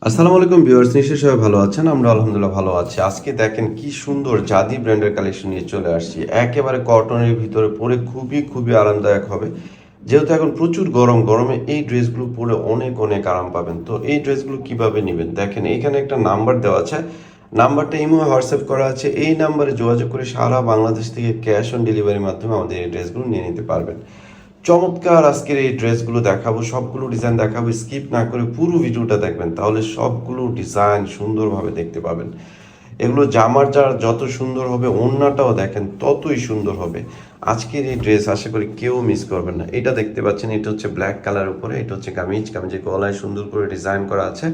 আসসালামু আলাইকুম ভিউয়ার্স, নিশ্চয়ই সবাই ভালো আছেন। আমরা আলহামদুলিল্লাহ ভালো আছি। আজকে দেখেন কি সুন্দর জাদি ব্র্যান্ডের কালেকশন নিয়ে চলে আসছি। একেবারে কটনের ভিতরে পরে খুবই আরামদায়ক হবে। যেহেতু এখন প্রচুর গরম, গরমে এই ড্রেসগুলো পরে অনেক অনেক আরাম পাবেন। তো এই ড্রেসগুলো কিভাবে নেবেন দেখেন, এখানে একটা নাম্বার দেওয়া আছে। নাম্বারটা ইমো হোয়াটসঅ্যাপ করা আছে। এই নাম্বারে যোগাযোগ করে সারা বাংলাদেশ থেকে ক্যাশ অন ডেলিভারির মাধ্যমে আমাদের এই ড্রেসগুলো নিয়ে নিতে পারবেন। চমৎকার আজকের এই ড্রেসগুলো দেখাবো, সবগুলো ডিজাইন দেখাবো। স্কিপ না করে পুরো ভিডিওটা দেখবেন, তাহলে সবগুলো ডিজাইন সুন্দরভাবে দেখতে পাবেন। এগুলো জামার যত সুন্দর হবে, ওড়নাটাও দেখেন ততই সুন্দর হবে। আজকের এই ড্রেস আশা করি কেউ মিস করবেন না। এটা দেখতে পাচ্ছেন, এটা হচ্ছে ব্ল্যাক কালার উপরে, এটা হচ্ছে কামিজের গলায় সুন্দর করে ডিজাইন করা আছে।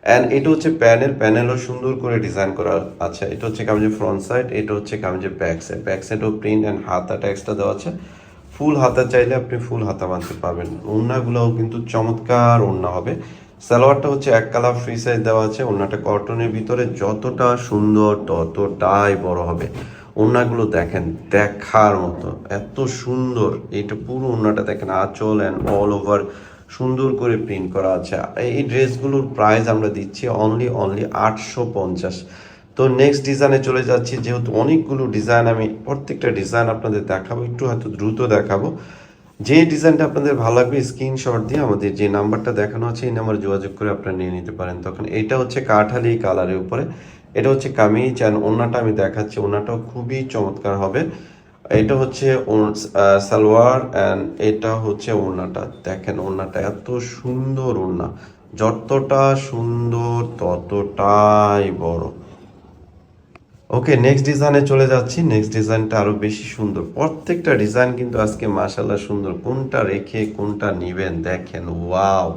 অ্যান্ড এটা হচ্ছে প্যানেলও সুন্দর করে ডিজাইন করা আছে। এটা হচ্ছে কামিজের ফ্রন্ট সাইড, এটা হচ্ছে কামিজের ব্যাক সাইডও প্রিন্ট অ্যান্ড হাতাটা এক্সট্রা দেওয়া আছে। ফুল হাতা চাইলে আপনি ফুল হাতা বানতে পারবেন। ওড়নাগুলোও কিন্তু চমৎকার ওড়না হবে। সালোয়ারটা হচ্ছে এক কালার ফ্রি সাইজ দেওয়া আছে। ওড়নাটা কটনের ভিতরে যতটা সুন্দর ততটাই বড় হবে। ওড়নাগুলো দেখেন দেখার মতো, এত সুন্দর। এইটা পুরো ওড়নাটা দেখেন, আঁচল অ্যান্ড অল ওভার সুন্দর করে প্রিন্ট করা আছে। এই ড্রেসগুলোর প্রাইস আমরা দিচ্ছি অনলি 850। তো নেক্সট ডিজাইনে চলে যাচ্ছি। যেহেতু অনেকগুলো ডিজাইন, আমি প্রত্যেকটা ডিজাইন আপনাদের দেখাবো, একটু হয়তো দ্রুত দেখাবো। যে ডিজাইনটা আপনাদের ভালো লাগবে স্ক্রিনশট দিয়ে আমাদের যে নাম্বারটা দেখানো আছে এই নাম্বারে যোগাযোগ করে আপনারা নিয়ে নিতে পারেন। তখন এটা হচ্ছে কাঠালি কালারের উপরে, এটা হচ্ছে কামিজ অ্যান্ড ওড়নাটা আমি দেখাচ্ছি। ওড়নাটাও খুবই চমৎকার হবে। এটা হচ্ছে সালোয়ার অ্যান্ড এটা হচ্ছে ওড়নাটা। দেখেন ওড়নাটা এত সুন্দর ওড়না, যতটা সুন্দর ততটাই বড়। ওকে, নেক্সট ডিজাইনে চলে যাচ্ছি। নেক্সট ডিজাইনটা আরো বেশি সুন্দর। প্রত্যেকটা ডিজাইন কিন্তু আজকে মাশাআল্লাহ সুন্দর। কোনটা রেখে কোনটা নিবেন দেখেন, ওয়াও।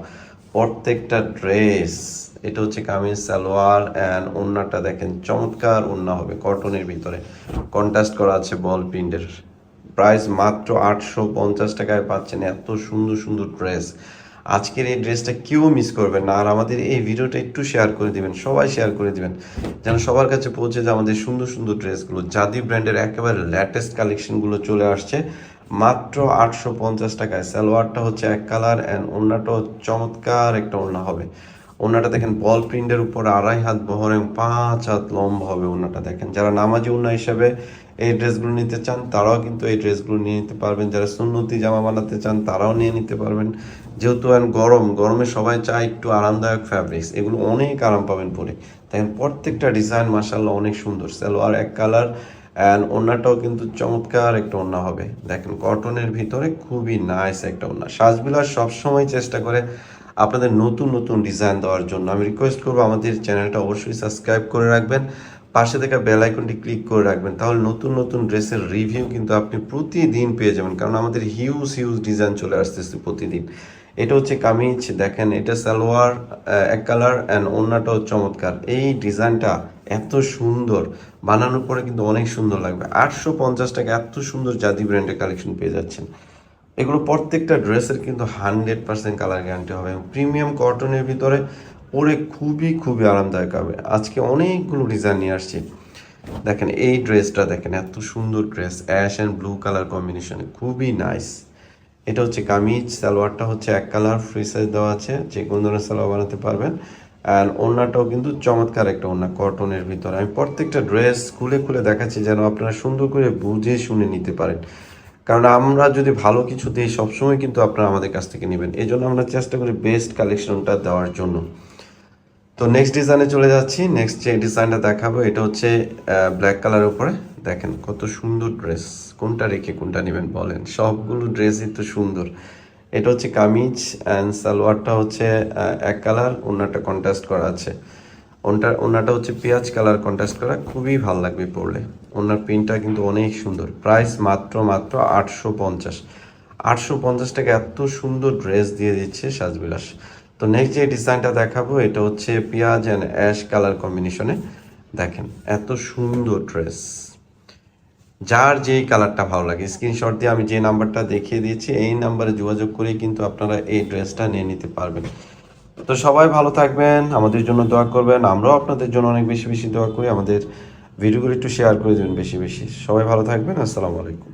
প্রত্যেকটা ড্রেস, এটা হচ্ছে কামিজ সালোয়ার অ্যান্ড ওড়নাটা দেখেন চমৎকার ওড়না হবে কটনের ভিতরে, কন্ট্রাস্ট করা আছে বল প্রিন্টের। প্রাইস মাত্র 850 টাকায় পাচ্ছেন এত সুন্দর সুন্দর ড্রেস। আজকের এই ড্রেসটা কেউ মিস করবেন না। আর আমাদের এই ভিডিওটা একটু শেয়ার করে দিবেন, সবাই শেয়ার করে দিবেন, যেন সবার কাছে পৌঁছে যায় আমাদের সুন্দর সুন্দর ড্রেসগুলো। জাদি ব্র্যান্ডের একেবারে লেটেস্ট কালেকশনগুলো চলে আসছে মাত্র 850 টাকায়। সালোয়ারটা হচ্ছে এক কালার অ্যান্ড ওড়নাটাও চমৎকার একটা ওড়না হবে। ওড়নাটা দেখেন বল প্রিন্টের উপর 2.5 হাত বহর এবং 5 হাত লম্বা হবে ওড়নাটা দেখেন। যারা নামাজি ওড়না হিসেবে এই ড্রেসগুলো নিতে চান তারাও কিন্তু এই ড্রেসগুলো নিয়ে নিতে পারবেন। যারা সুন্নতি জামা বানাতে চান তারাও নিয়ে নিতে পারবেন। যেহেতু গরমে সবাই চায় একটু আরামদায়ক ফ্যাব্রিক্স, এগুলো অনেক আরাম পাবেন পরে। দেখেন প্রত্যেকটা ডিজাইন মাশাআল্লাহ অনেক সুন্দর। সালোয়ার এক কালার অ্যান্ড ওড়নাটাও কিন্তু চমৎকার একটা ওড়না হবে। দেখেন কটনের ভিতরে খুবই নাইস একটা ওড়না। সাজবিলাস সবসময় চেষ্টা করে আপনাদের নতুন নতুন ডিজাইন দেওয়ার জন্য। আমি রিকোয়েস্ট করবো আমাদের চ্যানেলটা অবশ্যই সাবস্ক্রাইব করে রাখবেন, পাশে থাকা বেল আইকনটি ক্লিক করে রাখবেন, তাহলে নতুন নতুন ড্রেসের রিভিউ কিন্তু আপনি প্রতিদিন পেয়ে যাবেন। কারণ আমাদের হিউজ ডিজাইন চলে আসতেছে প্রতিদিন। এটা হচ্ছে কামিজ দেখেন, এটা সালোয়ার এক কালার অ্যান্ড ওড়নাটাও চমৎকার। এই ডিজাইনটা এত সুন্দর, বানানোর পরে কিন্তু অনেক সুন্দর লাগবে। 850 টাকা এত সুন্দর জাদি ব্র্যান্ডের কালেকশন পেয়ে যাচ্ছেন। এগুলো প্রত্যেকটা ড্রেসের কিন্তু 100% কালার গ্যারান্টি হবে এবং প্রিমিয়াম কটনের ভিতরে পরে খুবই আরামদায়ক হবে। আজকে অনেকগুলো ডিজাইন নিয়ে আসছি। দেখেন এই ড্রেসটা দেখেন, এত সুন্দর dress, ash and blue colour কম্বিনেশনে খুবই নাইস। এটা হচ্ছে কামিজ, সালোয়ারটা হচ্ছে এক কালার ফ্রি সাইজ দেওয়া আছে, যে কোনো ধরনের সালোয়ার বানাতে পারবেন। অ্যান্ড ওড়নাটাও কিন্তু চমৎকার একটা ওড়না কটনের ভিতরে। আমি প্রত্যেকটা ড্রেস খুলে দেখাচ্ছি যেন আপনারা সুন্দর করে বুঝে শুনে নিতে পারেন। কারণ আমরা যদি ভালো কিছু দিই সবসময় কিন্তু আপনারা আমাদের কাছ থেকে নেবেন, এই জন্য আমরা চেষ্টা করি বেস্ট কালেকশনটা দেওয়ার জন্য। তো নেক্সট ডিজাইনে চলে যাচ্ছি। নেক্সট যে ডিজাইনটা দেখাবো এটা হচ্ছে ব্ল্যাক কালারের উপরে। দেখেন কত সুন্দর ড্রেস, কোনটা রেখে কোনটা নেবেন বলেন, সবগুলো ড্রেসই তো সুন্দর। এটা হচ্ছে কামিজ অ্যান্ড সালোয়ারটা হচ্ছে এক কালার, ওড়নাটা কন্ট্রাস্ট করা আছে। ওড়নাটা হচ্ছে পেঁয়াজ কালার কন্ট্রাস্ট করা, খুবই ভালো লাগবে পরলে। ওড়নার প্রিন্টটা কিন্তু অনেক সুন্দর। প্রাইস মাত্র 850। 850 টাকা এত সুন্দর ড্রেস দিয়ে দিচ্ছে সাজবিলাস। তো নেক্সট যে ডিজাইনটা দেখাবো এটা হচ্ছে পেঁয়াজ অ্যান্ড অ্যাশ কালার কম্বিনেশনে। দেখেন এত সুন্দর ড্রেস, যার যেই কালারটা ভালো লাগে স্ক্রিনশট দিয়ে আমি যে নাম্বারটা দেখিয়ে দিয়েছি এই নাম্বারে যোগাযোগ করেই কিন্তু আপনারা এই ড্রেসটা নিয়ে নিতে পারবেন। তো সবাই ভালো থাকবেন, আমাদের জন্য দোয়া করবেন, আমরাও আপনাদের জন্য অনেক বেশি দোয়া করি। আমাদের ভিডিওগুলো একটু শেয়ার করে দেবেন বেশি। সবাই ভালো থাকবেন, আসসালামু আলাইকুম।